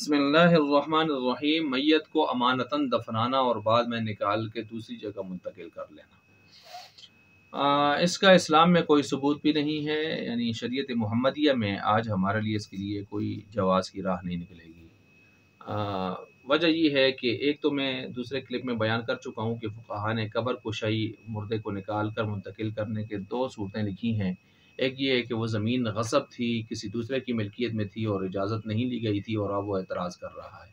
बिस्मिल्लाहिर्रहमानिर्रहीम। मैयत को अमानतन दफनाना और बाद में निकाल के दूसरी जगह मुंतकिल कर लेना, इसका इस्लाम में कोई सबूत भी नहीं है। यानी शरीयत मुहम्मदिया में आज हमारे लिए इसके लिए कोई जवाज़ की राह नहीं निकलेगी। वजह ये है कि एक तो मैं दूसरे क्लिप में बयान कर चुका हूँ कि फुक़हा ने कब्र कुशाई, मुर्दे को निकाल कर मुंतकिल करने के दो सूरतें लिखी हैं। एक ये है कि वो ज़मीन गसब थी, किसी दूसरे की मिल्कियत में थी और इजाज़त नहीं ली गई थी और अब वो एतराज़ कर रहा है।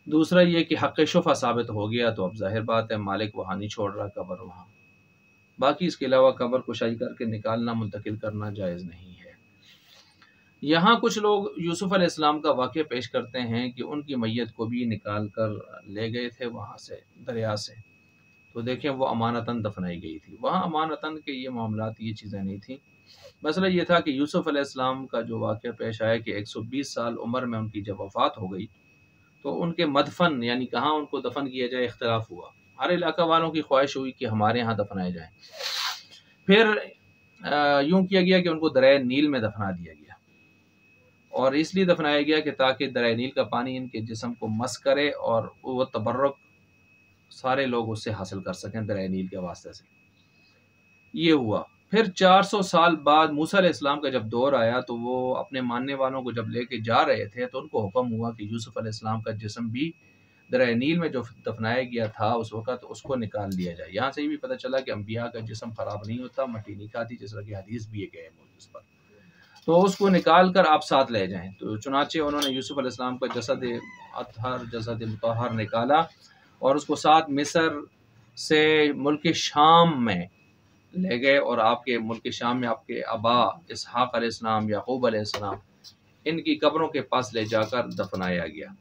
दूसरा ये कि हक़ शुफ़ा साबित हो गया तो अब ज़ाहिर बात है मालिक वहाँ नहीं छोड़ रहा, कब्र वहाँ। बाकी इसके अलावा कब्र कुशाई करके निकालना, मुंतकिल करना जायज़ नहीं है। यहाँ कुछ लोग यूसुफ़ अलैहिस्सलाम का वाक़या पेश करते हैं कि उनकी मैयत को भी निकाल कर ले गए थे वहाँ से, दरिया से। तो देखें वो अमानतन दफनाई गई थी। वहाँ अमानतन के ये मामलात, ये चीज़ें नहीं थी। मसला ये था कि यूसुफ़ अलैहिस्सलाम का जो वाक़या पेश आया कि 120 साल उम्र में उनकी जब वफ़ात हो गई तो उनके मदफन यानी कहाँ उनको दफन किया जाए इख्तिलाफ हुआ। हर इलाका वालों की ख्वाहिश हुई कि हमारे यहाँ दफनाए जाएँ। फिर यूँ किया गया कि उनको दरिया नील में दफना दिया गया, और इसलिए दफनाया गया कि ताकि दरिया नील का पानी इनके जिस्म को मस करे और वो तबर्रुक सारे लोग उससे हासिल कर सकें दरिया नील के वास्ते से। ये हुआ। फिर 400 साल बाद मूसा अलैहिस्सलाम का जब दौर आया तो वो अपने मानने वालों को जब लेके जा रहे थे तो उनको हुक्म हुआ कि यूसुफ अलैहिस्सलाम का जिस्म भी दरिया नील में जो दफनाया गया था उस वक़्त उसको निकाल लिया जाए। यहाँ से ये भी पता चला कि अंबिया का जिस्म ख़राब नहीं होता, मट्टी नहीं खाती, जिस तरह की हदीस भी है उस पर। तो उसको निकाल कर आप साथ ले जाएं। तो चुनाचे उन्होंने यूसुफ अलैहिस्सलाम का जसद अतहर, जसद मुतहर निकाला और उसको साथ मिस्र से मुल्क शाम में ले गए, और आपके मुल्क शाम में आपके अबा इसहाक़ अलैहिस्सलाम, याक़ूब अलैहिस्सलाम, इनकी कब्रों के पास ले जाकर दफनाया गया।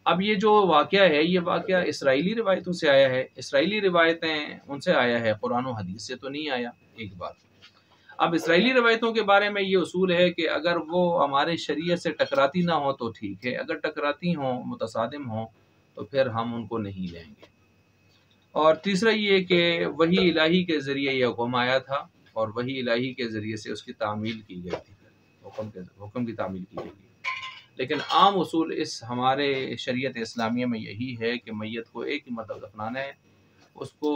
अब ये जो वाक़या है, ये वाक़या इसराइली रिवायतों से आया है। इसराइली रिवायतें उनसे आया है, कुरान और हदीस से तो नहीं आया। एक बात। अब इसराइली रिवायतों के बारे में ये उसूल है कि अगर वो हमारे शरीयत से टकराती ना हो तो ठीक है, अगर टकराती हों, मुतसादिम हों, तो फिर हम उनको नहीं लेंगे। और तीसरा ये कि वही इलाही के ज़रिए ये हुक्म आया था और वही इलाही के ज़रिए से उसकी तामील की गई थी, हुक्म की तामील की गई थी। लेकिन आम उसूल इस हमारे शरीयत इस्लामिया में यही है कि मैयत को एक ही मरतबा दफनाना है, उसको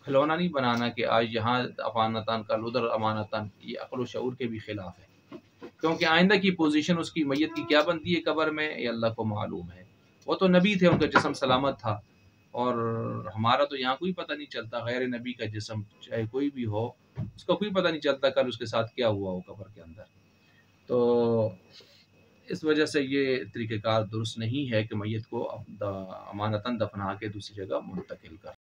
खिलौना नहीं बनाना कि आज यहाँ अमानतन कल उधर अमानतन। ये अक्ल व शऊर के भी खिलाफ है, क्योंकि आइंदा की पोजीशन उसकी मैयत की क्या बनती है कब्र में, ये अल्लाह को मालूम है। वो तो नबी थे, उनका जिस्म सलामत था, और हमारा तो यहाँ कोई पता नहीं चलता। गैर नबी का जिस्म चाहे कोई भी हो, उसका कोई पता नहीं चलता कल उसके साथ क्या हुआ हो कब्र के अंदर। तो इस वजह से ये तरीक़ेकार दुरुस्त नहीं है कि मैयत को अमानतन दफना के दूसरी जगह मुंतकिल कर।